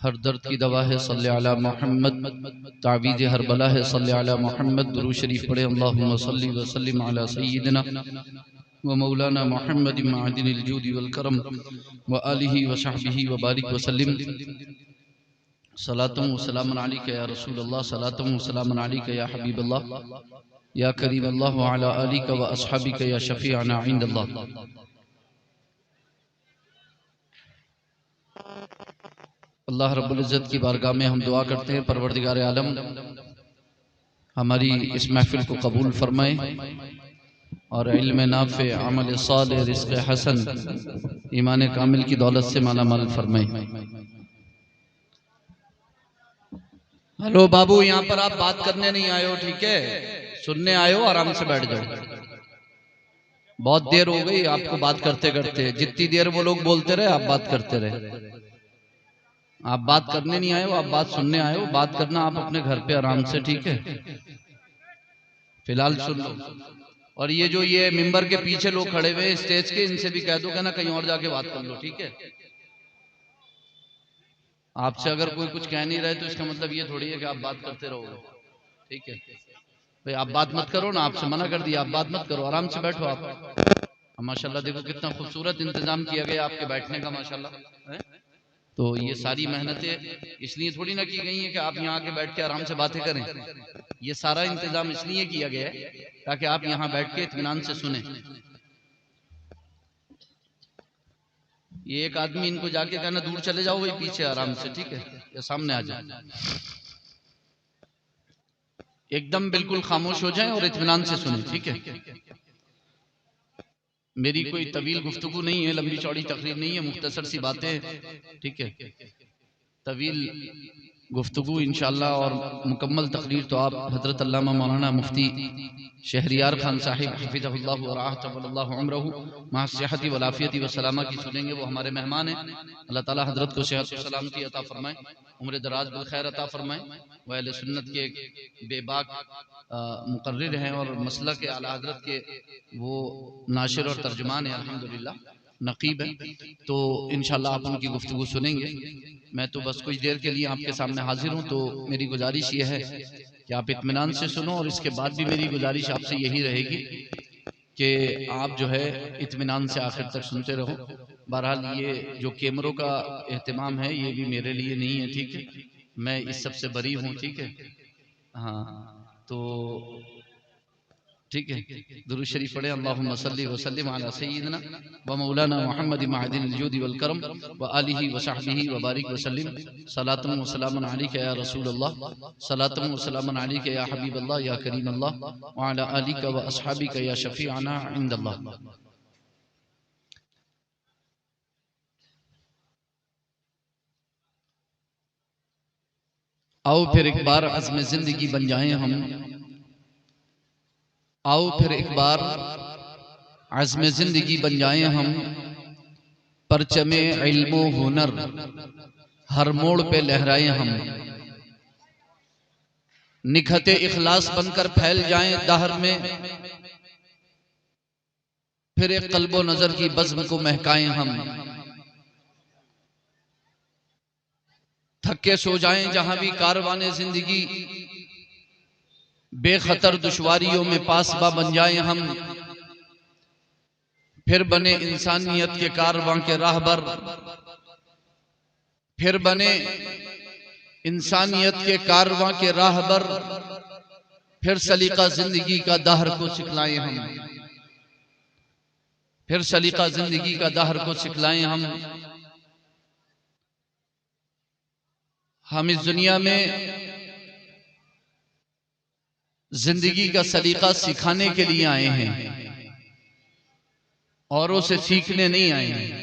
हर दर्द की दवा है सल्ले अला मोहम्मद, तावीज़ हर बला है सल्ले अला मोहम्मद। दुरूद शरीफ पढ़े अल्लाहुम्मा सल्ली व सल्लिम अला सय्यिदिना व मौलाना मोहम्मद मादिनिल जूदी वल करम व आलिहि व सहबिहि व बारिक व सल्लिम। सलातुम व सलामुन अलैका या रसूल अल्लाह, सलातुम व सलामुन अलैका या हबीब अल्लाह, या करीम अल्लाह व अला आलिका व अस्हाबिका या शफीअना इंदल्लाह। अल्लाह रब्बुल इज़्ज़त की बारगाह में हम दुआ करते हैं, परवरदिगार आलम हमारी इस महफिल को कबूल फरमाए और इल्म नाफ़े, अमल सालिह, रिज़्क़ हसन, ईमान कामिल की दौलत से माला माल फरमाए। हेलो बाबू, यहाँ पर आप बात करने नहीं आए हो, ठीक है? सुनने आए हो, आराम से बैठ जाओ। बहुत देर हो गई आपको बात करते करते, जितनी देर वो लोग बोलते रहे आप बात करते रहे। आप बात करने नहीं आए हो, आप बात सुनने आए हो। बात करना आप अपने घर पे आराम से, ठीक है? फिलहाल सुन लो। और ये जो ये मिंबर के पीछे लोग खड़े हुए स्टेज के, इनसे भी कह दो कि ना कहीं और जाके बात कर लो, ठीक है? आपसे अगर कोई कुछ कह नहीं रहे तो इसका मतलब ये थोड़ी है कि आप बात करते रहोगे, ठीक है? भाई आप बात मत करो ना, आपसे मना कर दिया, आप बात मत करो, आराम से बैठो आप। माशाल्लाह देखो कितना खूबसूरत इंतजाम किया गया आपके बैठने का, माशाल्लाह है? तो ये सारी मेहनतें इसलिए थोड़ी ना की गई हैं कि आप यहाँ आके बैठ के आराम से बातें करें। ये सारा इंतजाम इसलिए किया गया है ताकि आप यहाँ बैठ के इत्मीनान से सुने। ये एक आदमी इनको जाके कहना दूर चले जाओ, वही पीछे आराम से, ठीक है? या सामने आ जाए, एकदम बिल्कुल खामोश हो जाएं और इत्मीनान से सुने, ठीक है? मेरी कोई तवील गुफ्तगू नहीं है, लंबी चौड़ी तकरीर नहीं है, मुख्तसर सी बातें, ठीक है? तवील गुफ्तगू इंशाअल्लाह और मुकम्मल तकरीर तो आप हजरत अल्लामा मौलाना मुफ्ती शहरियार खान साहिब हफिज़हुल्लाह व रअहतहुल्लाह उम्रहु मा सेहती व आफियती व सलामा की सुनेंगे। वो हमारे मेहमान हैं। अल्लाह ताला हजरत को सेहत व सलामती अता फरमाए, उम्र दराज बिल खैर अता फरमाए। वह अहले सुन्नत के बेबाक मुकर्रिर हैं और मसलक के आला हजरत के वो नाशिर और तर्जुमान हैं, अल्हम्दुलिल्लाह नकीब है। तो इंशाअल्लाह आप उनकी गुफ्तगू सुनेंगे। मैं तो बस कुछ देर के लिए आपके सामने हाजिर हूँ, तो मेरी गुजारिश ये है कि आप इत्मीनान से सुनो। और इसके बाद भी मेरी गुजारिश आपसे यही रहेगी कि आप जो है इत्मीनान से आखिर तक सुनते रहो। बहरहाल ये जो कैमरों का एहतमाम है ये भी मेरे लिए नहीं है, ठीक है? मैं इस सब से बरी हूँ, ठीक है? हाँ, तो ठीक है, दुरूद शरीफ पढ़े अल्लाहुम्मा सल्ली व सल्लिम अला सय्यिदिना व मौलाना मुहम्मद मादिनिल जूदी वल करम व आलिहि व सहबिहि व बारिक व सल्लिम। सलातुम व सलामुन अलैका या रसूल अल्लाह, सलातुम व सलामुन अलैका या हबीब अल्लाह, या करीम अल्लाह व अला आलिका व अस्हाबिका या शफीअना इंदल्लाह। आओ फिर एक बार अज़्म जिंदगी बन जाएं हम, आओ फिर एक बार अज़्म जिंदगी बन जाएं हम, परचमे इल्मो हुनर हर मोड़ पे लहराएं हम, निखते इखलास बनकर फैल जाएं दहर में, फिर एक कल्बो नजर की बज़्म को महकाएं हम, थके सो जाएं जहां भी कारवाने जिंदगी, बेखतर दुश्वारियों में पासबा बन जाएं हम, फिर बने इंसानियत के कारवां के राहबर, फिर बने इंसानियत के कारवां के राहबर, फिर सलीका जिंदगी का दहर को सिखलाएं हम, फिर सलीका जिंदगी का दहर को सिखलाएं हम। हम इस दुनिया में जिंदगी का सलीका सिखाने के लिए आए हैं, औरों से सीखने नहीं आए हैं।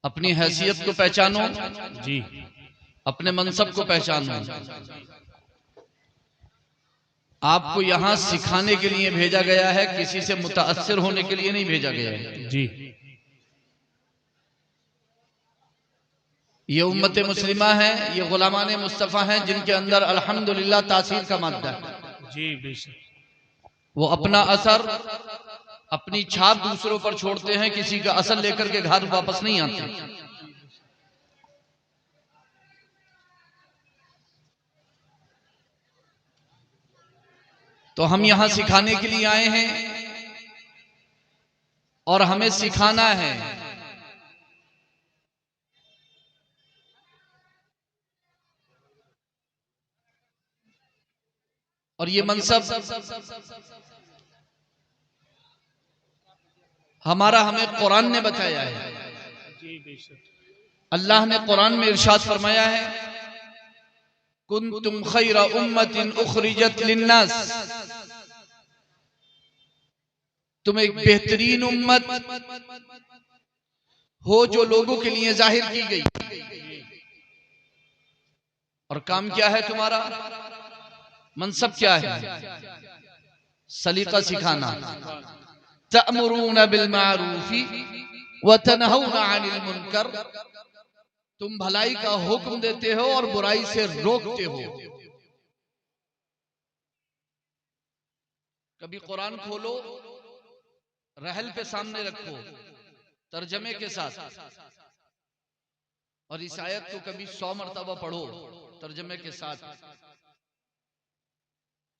अपनी हैसियत को पहचानो जी, अपने मनसब को पहचानो। आपको यहां सिखाने के लिए भेजा गया है, किसी से मुताअस्सिर होने के लिए नहीं भेजा गया है जी। ये उम्मत मुस्लिमा है, ये गुलामान मुस्तफ़ा हैं जिनके अंदर अल्हम्दुलिल्लाह तासीर का मादा है जी। बेशक वो अपना असर अपनी छाप दूसरों पर छोड़ते हैं, किसी का असल लेकर के घर वापस नहीं आते। तो हम यहां सिखाने के लिए आए हैं और हमें सिखाना है। और ये मनसब हमारा हमें कुरान ने बताया है। अल्लाह ने कुरान में इरशाद फरमाया है, कुंतुम खैरा उम्मतिन उखरिजत लिन्नास, तुम एक बेहतरीन उम्मत हो जो लोगों के लिए जाहिर की गई। और काम क्या है तुम्हारा, मनसब क्या है, सलीका सिखाना। तअमुरून बिल मारूफी व तनहौना अनिल मुनकर, तुम भलाई का हुक्म देते हो और बुराई से रोकते हो। कभी कुरान खोलो, रहल पे सामने रखो तर्जमे के साथ, और इस आयत को कभी 100 मरतबा पढ़ो तर्जमे के साथ।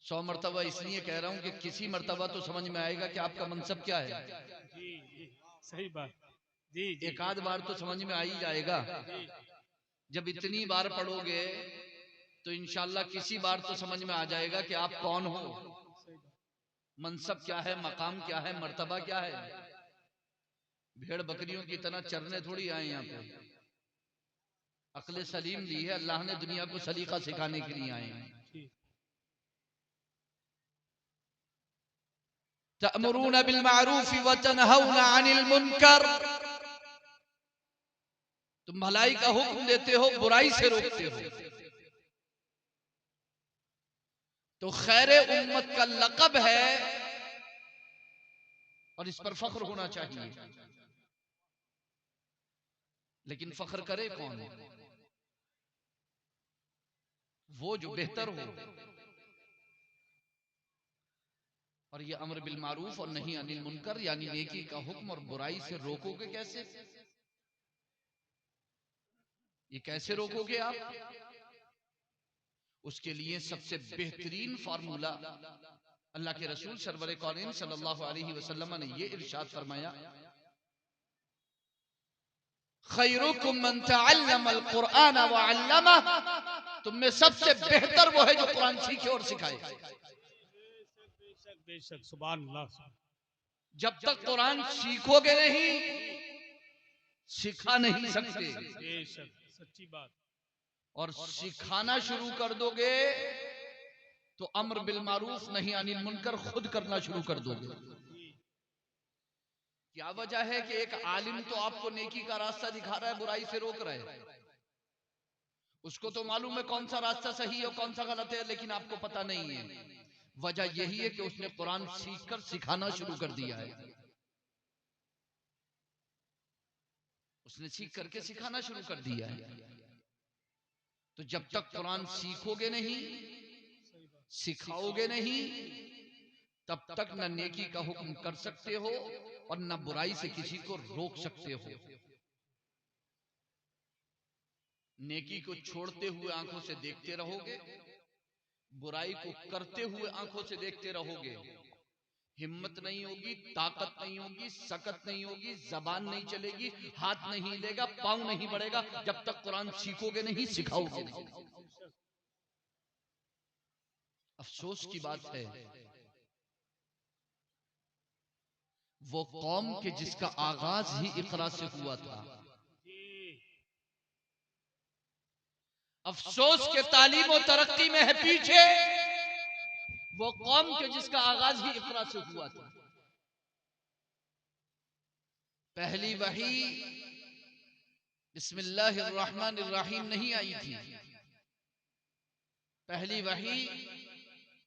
100 मरतबा इसलिए कह रहा हूं कि किसी मरतबा तो समझ में आएगा कि आपका मनसब क्या है। जी, सही बात। जी, एक आध बार तो समझ में आ ही जाएगा। जब इतनी बार पढ़ोगे तो इंशाल्लाह किसी बार तो समझ में आ जाएगा कि आप कौन हो, मनसब क्या है, मकाम क्या है, मर्तबा क्या है। भेड़ बकरियों की तरह चरने थोड़ी आए यहाँ पे, अक्ल सलीम ली है अल्लाह ने, दुनिया को सलीका सिखाने के लिए आए हैं। तअमुरून बिल मारूफ व तनहौना अनिल मुनकर, तुम भलाई का हुक्म देते हो, बुराई से रोकते हो। तो खैर उम्मत का लक़ब है और इस पर फख्र होना चाहिए। लेकिन फख्र करे कौन, वो जो बेहतर हो। और ये अमर बिल मारूफ और नहीं अनिल मुनकर, यानी नेकी का हुक्म और बुराई से रोकोगे कैसे, ये कैसे रोकोगे आप। उसके लिए सबसे बेहतरीन फार्मूला अल्लाह के रसूल सरवर कौनैन सल्लल्लाहु अलैहि वसल्लम ने ये इरशाद फरमाया, खैरुकुम मन तअल्लमल कुरआन व अल्लमह, तुम में सबसे बेहतर वो है जो कुरान सीखे और सिखाए। बेशक, सुभान अल्लाह। जब तक कुरान सीखोगे नहीं, सिखा नहीं सकते। बेशक, सच्ची बात। और सिखाना शुरू कर दोगे तो अम्र बिल मारूफ नहीं अनिल मुनकर खुद करना शुरू कर दोगे। क्या वजह है कि एक आलिम तो आपको नेकी का रास्ता दिखा रहा है, बुराई से रोक रहा है, उसको तो मालूम है कौन सा रास्ता सही है और कौन सा गलत है, लेकिन आपको पता नहीं है। वजह यही है कि उसने कुरान सीखकर सिखाना शुरू कर दिया है, उसने सीख करके सिखाना शुरू कर दिया है। तो जब तक कुरान सीखोगे नहीं, सिखाओगे नहीं, तब तक न नेकी का हुक्म कर सकते हो और न बुराई से किसी को रोक सकते हो। नेकी को छोड़ते हुए आंखों से देखते रहोगे, बुराई को करते हुए आंखों से देखते रहोगे, हिम्मत नहीं होगी, ताकत नहीं होगी, सकत नहीं होगी, जबान नहीं चलेगी, हाथ नहीं हिलेगा, पांव नहीं बढ़ेगा, जब तक कुरान सीखोगे नहीं, सिखाओगे नहीं। अफसोस की बात है वो कौम के जिसका आगाज ही इकरा से हुआ था। अफसोस के तालीम और तरक्की में है पीछे वो कौम के जिसका आगाज ही इकरा से हुआ था। पहली वही बिस्मिल्लाहिर्रहमानिर्रहीम नहीं आई थी, पहली वही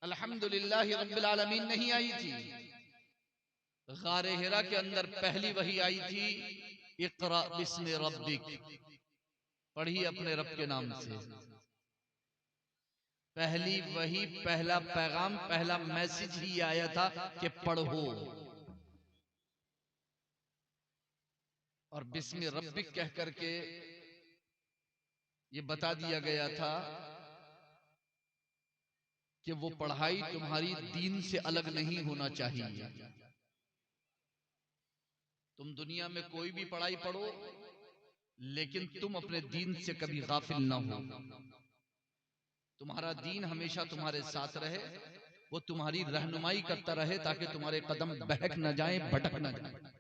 अल्हम्दुलिल्लाहि रब्बिल आलमीन नहीं आई थी। गारे हिरा के अंदर पहली वही आई थी, इक़रा बिस्मि रब्बिक, पढ़ी अपने रब के नाम से। पहली वही, पहला पैगाम, पहला मैसेज ही आया था कि पढ़ो। और बिस्मि रब्बिक कह करके ये बता दिया गया था कि वो पढ़ाई तुम्हारी दीन से अलग नहीं होना चाहिए। तुम दुनिया में कोई भी पढ़ाई पढ़ो, लेकिन तुम अपने दीन से कभी गाफिल ना हो। तुम्हारा दीन हमेशा तुम्हारे साथ रहे, वो तुम्हारी रहनुमाई करता रहे, ताकि तुम्हारे कदम बहक न जाएं, भटक न जाएं।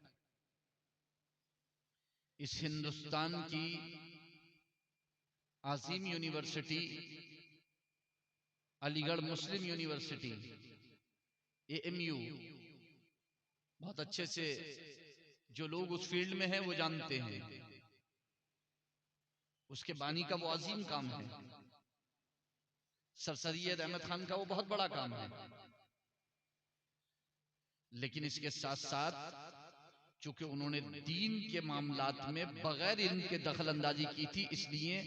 इस हिंदुस्तान की आजीम यूनिवर्सिटी अलीगढ़ मुस्लिम यूनिवर्सिटी AMU, बहुत अच्छे से जो लोग उस फील्ड में हैं वो जानते हैं, उसके बानी का वो अजीम काम है। सर सैयद अहमद खान का वो बहुत बड़ा काम है। लेकिन इसके साथ साथ चूंकि उन्होंने दीन के मामलात में बगैर इनके दखल अंदाजी की थी, इसलिए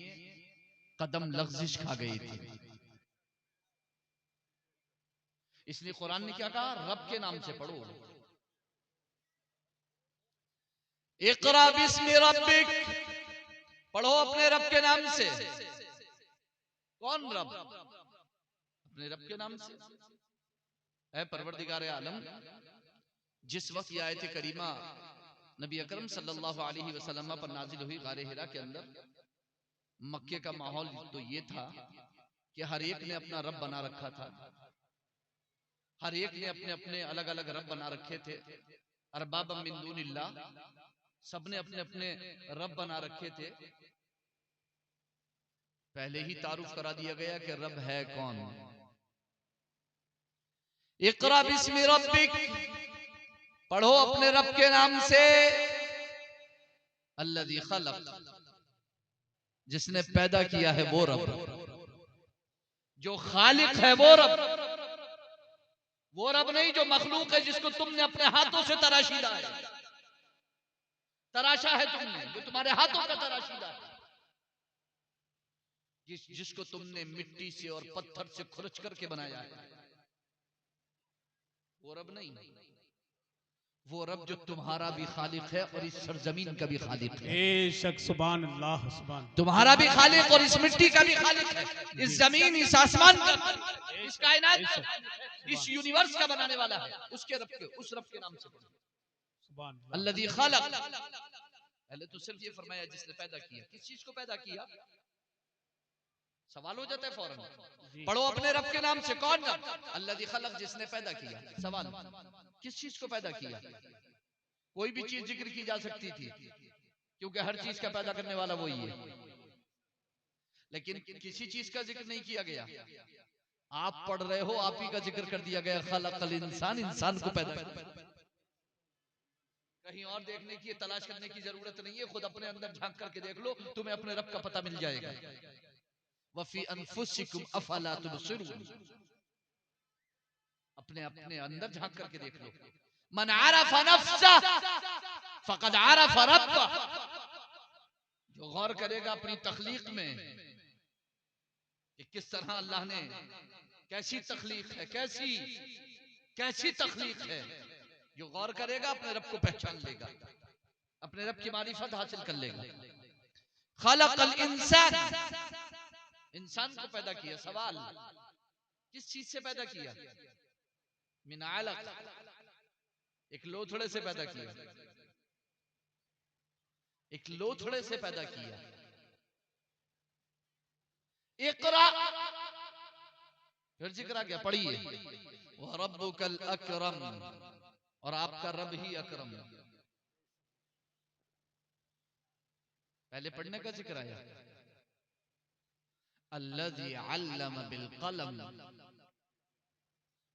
कदम लग़्ज़िश खा गए थे। इसलिए कुरान ने क्या कहा? रब के नाम से पढ़ो। इक़रा बिस्मि रब्बिक, पढ़ो अपने रब के नाम से। कौन रब? अपने रब के नाम से। ऐ परवरदिगार आलम, जिस वक्त ये आयत करीमा नबी अकरम सल्लल्लाहु अलैहि वसल्लम पर नाजिल हुई गारे हिरा के अंदर, मक्के का माहौल तो ये था कि हर एक ने अपना रब बना रखा था। हर एक ने अपने अपने अलग अलग रब बना रखे थे। अरबाब मिन दूनिल्लाह, सबने अपने अपने रब बना रखे थे। पहले ही तारुफ करा दिया गया कि रब है कौन। इक़रा बिस्मि रब्बिक, पढ़ो अपने रब के नाम से। अल्लज़ी खलक़, जिसने पैदा किया है वो रब, जो खालिक है वो रब। वो रब नहीं जो मखलूक है, जिसको तुमने अपने हाथों से तराशीदा है, तराशा है तुमने, जो तुम्हारे हाथों का तराशीदा है। जिसको तुमने मिट्टी से और पत्थर से खुरच करके बनाया है, वो रब नहीं। वो रब जो तुम्हारा भी खालिक है और इस सरजमीन का भी खालिक है। बेशक, सुभान अल्लाह, सुभान। तुम्हारा भी खालिक और इस मिट्टी का भी खालिक है, इस जमीन, इस आसमान का, इस कायनात का, इस यूनिवर्स का बनाने वाला है। उसके रब के, उस रब के नाम से पढ़ो। सुभान अल्लज़ी खलक़, पहले तो सिर्फ ये फरमाया जिसने पैदा किया। किस चीज को पैदा किया? सवाल हो जाता है फौरन। पढ़ो अपने रब के नाम से। कौन रब? अल्लज़ी खलक़, जिसने पैदा किया। सवाल, किस चीज को पैदा किया? कोई भी चीज जिक्र की जा सकती थी, क्योंकि हर चीज का पैदा करने वाला वही है। लेकिन किसी चीज का जिक्र नहीं किया गया। आप पढ़ रहे हो, आप ही का जिक्र कर दिया गया, खलक़ल इंसान, इंसान को पैदा। कहीं और देखने की, तलाश करने की जरूरत नहीं है। खुद अपने अंदर झांक करके देख लो, तुम्हें अपने रब का पता मिल जाएगा। वफी अनफुसिकुम अफला तुबसिरून, अपने अपने अंदर झांक करके देख लो। मन आरफ नफ्सा फक़द आरफ रब्बा, जो गौर करेगा अपनी तख्लीक में कि किस तरह अल्लाह ने, कैसी तख्लीक है, कैसी कैसी तख्लीक है, जो गौर करेगा अपने रब को पहचान लेगा, अपने रब की मारिफत हासिल कर लेगा। खलक़ल इंसान, इंसान को पैदा किया। सवाल, किस चीज से पैदा किया? मिन अलक़, एक लोथड़े से पैदा किया। एक लोथड़े से पैदा किया। इक़रा, फिर जिक्र आ गया, पढ़िए। व रब्बुकल अकरम, और आपका रब ही अकरम। पहले पढ़ने का जिक्र आया। अल्लज़ी अल्लम बिल क़लम,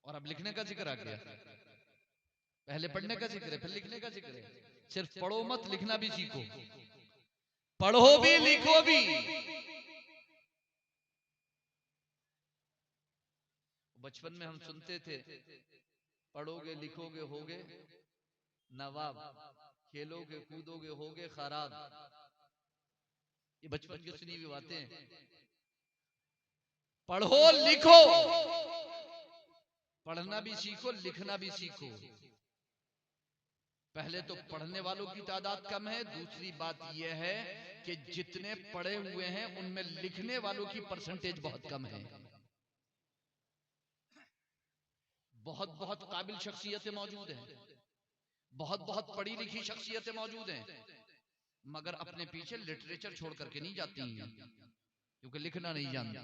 और अब लिखने का जिक्र आ गया। पहले पढ़ने का जिक्र है, फिर लिखने का जिक्र है। सिर्फ पढ़ो मत, लिखना भी सीखो। पढ़ो भी, लिखो भी। बचपन में हम सुनते थे, पढ़ोगे लिखोगे होगे नवाब, खेलोगे कूदोगे होगे खराब। ये बचपन की सुनी हुई बातें हैं। पढ़ो लिखो, पढ़ना भी सीखो, लिखना भी सीखो। पहले तो पढ़ने वालों की तादाद कम है, दूसरी बात यह है कि जितने पढ़े हुए हैं उनमें लिखने वालों की परसेंटेज बहुत कम है। बहुत बहुत काबिल शख्सियतें मौजूद हैं, बहुत बहुत पढ़ी लिखी शख्सियतें मौजूद हैं, मगर अपने पीछे लिटरेचर छोड़ करके नहीं जाती हैं, क्योंकि लिखना नहीं जानते।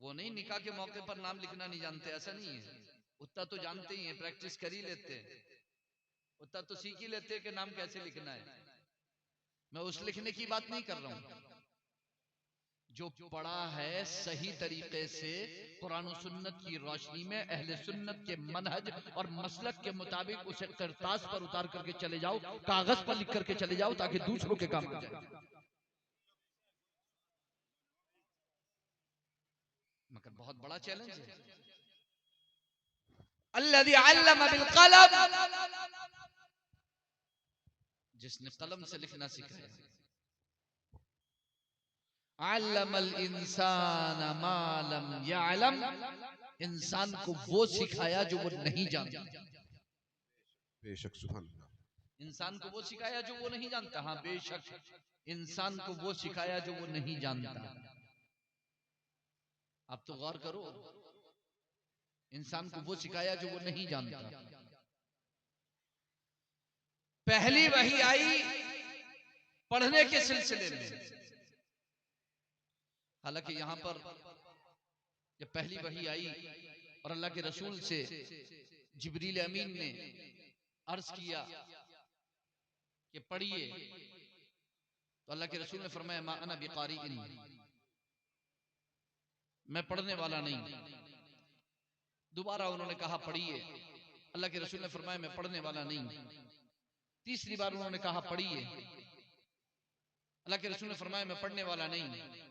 वो नहीं निकाह के मौके पर नाम लिखना नहीं जानते, ऐसा नहीं है, उतना तो जानते ही हैं, प्रैक्टिस कर ही लेते हैं, उतना तो सीख ही लेते हैं कि नाम कैसे लिखना है। मैं उस लिखने की बात नहीं कर रहा हूं, जो पढ़ा है सही तरीके से कुरान और सुन्नत की रोशनी में अहले सुन्नत के मनहज और मसलक के मुताबिक उसे करतास पर उतार करके चले जाओ, कागज पर लिख करके चले जाओ, ताकि दूसरों के काम आ जाए। मगर बहुत बड़ा चैलेंज है। अल्लज़ी अल्लम बिल कलम, जिसने कलम से लिखना सिखाया। अल्लमल इंसान मा लम यअलम, इंसान को वो सिखाया जो वो नहीं जानता। बेशक सुभान अल्लाह। इंसान को वो सिखाया जो वो नहीं जानता। हाँ बेशक, इंसान को वो सिखाया जो वो नहीं जानता। आप तो गौर करो, इंसान को वो सिखाया जो वो नहीं जानता। पहली वही आई पढ़ने के सिलसिले में। हालांकि यहां पर जब पहली वही आई और अल्लाह के रसूल से जिब्रील अमीन ने अर्ज किया कि पढ़िए, तो अल्लाह के रसूल ने फरमाया मा अना बिक़ारिइन, मैं पढ़ने वाला नहीं। दोबारा उन्होंने कहा पढ़िए, अल्लाह के रसूल ने फरमाया मैं पढ़ने वाला नहीं। तीसरी बार उन्होंने कहा पढ़िए, अल्लाह के रसूल ने फरमाया मैं पढ़ने वाला नहीं।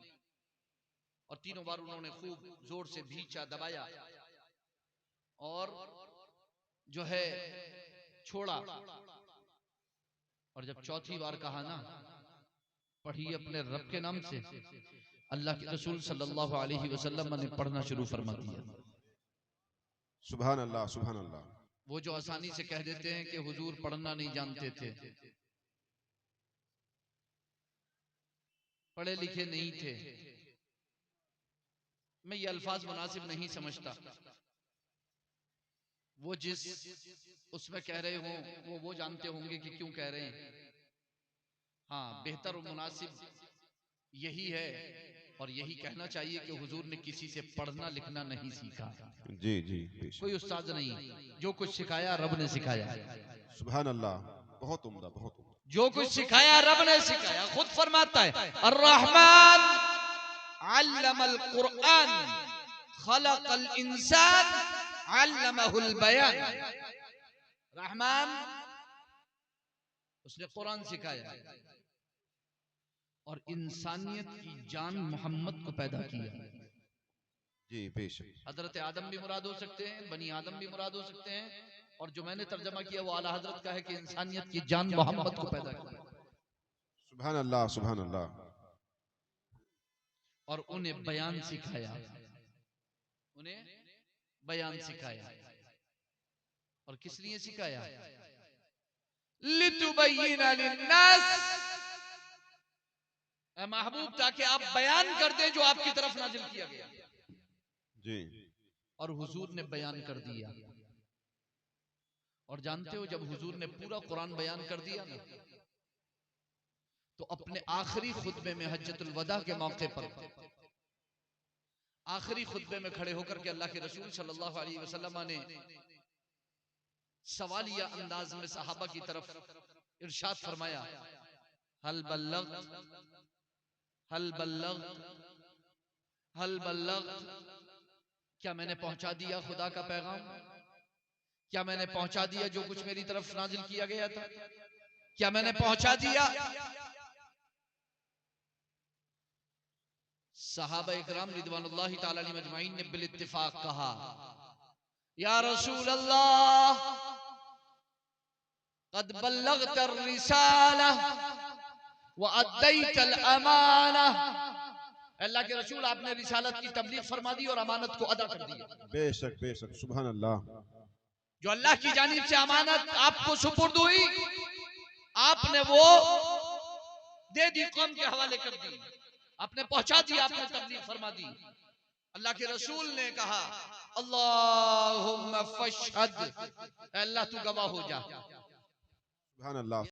और तीनों बार उन्होंने खूब जोर से भींचा, दबाया और जो है छोड़ा। और जब चौथी बार कहा ना पढ़िए अपने रब के नाम से, अल्लाह के रसूल सल्लल्लाहु अलैहि वसल्लम ने पढ़ना शुरू फरमा दिया। सुभान अल्लाह सुभान अल्लाह। वो जो आसानी से कह देते हैं कि हुजूर पढ़ना नहीं जानते थे, पढ़े लिखे नहीं थे, मैं ये अल्फाज मुनासिब नहीं समझता। वो जिस उसमें कह रहे हो वो जानते होंगे कि क्यों कह रहे हैं। हाँ, बेहतर और मुनासिब यही है और यही कहना चाहिए कि हुजूर ने किसी से पढ़ना लिखना नहीं सीखा। जी जी, कोई उस्ताद नहीं, जो कुछ सिखाया रब ने सिखाया। सुभान अल्लाह, बहुत उम्दा बहुत उम्दा। जो कुछ सिखाया रब ने सिखाया। खुद फरमाता है अर्रहमान अल्लमल कुरआन खलकल इंसान अल्लमहुल बयान। रहमान, उसने कुरान सिखाया और इंसानियत की जान मोहम्मद को पैदा किया। जी बेशक। हजरत आदम भी मुराद हो सकते हैं, बनी आदम भी मुराद हो सकते हैं, और जो मैंने तर्जमा किया वो आला हजरत का है कि इंसानियत की जान मोहम्मद को पैदा किया। सुभान अल्लाह सुभान अल्लाह। और उन्हें बयान सिखाया, उन्हें बयान सिखाया। और किस लिए सिखाया? लितुबय्यिना लिन्नास, ऐ महबूब ताकि आप बयान कर दें जो आपकी तरफ नाजिल किया गया। जी। और हुजूर ने बयान कर दिया। और जानते हो जब हुजूर ने पूरा कुरान बयान कर दिया ना, तो अपने आखिरी खुतबे में हज्जतुल वदा के मौके पर आखिरी खुतबे में खड़े होकर के अल्लाह के रसूल सल्लल्लाहु अलैहि वसल्लम ने सवालिया अंदाज में सहाबा की तरफ इरशाद फरमाया, हल बल्लग हल बल्लग हल बल्लग, क्या मैंने पहुंचा दिया खुदा का पैगाम? क्या मैंने पहुंचा दिया जो कुछ मेरी तरफ नाजिल किया गया था? क्या मैंने पहुंचा दिया? सहाबा इकराम रिदवानुल्लाहि ताला अलैहिम अजमाइन ने बिल इत्तिफाक कहा, या रसूल अल्लाह क़द बल्लग़्ता रिसाला व अद्दैतल अमाना। अल्लाह के रसूल, आपने रिसालत की तबलीग फरमा दी और अमानत को अदा कर दिया। बेशक बेशक, सुभान अल्लाह। जो अल्लाह की जानिब से अमानत आपको सुपुर्द हुई, आपने वो दे दी, कौम के हवाले कर दी, आपने पहुंचा दी, आपने तबलीग फरमा दी। अल्लाह के रसूल ने कहा अल्लाहुम्मा फशहद, अल्लाह तू गवाह हो जा। सुभान अल्लाह।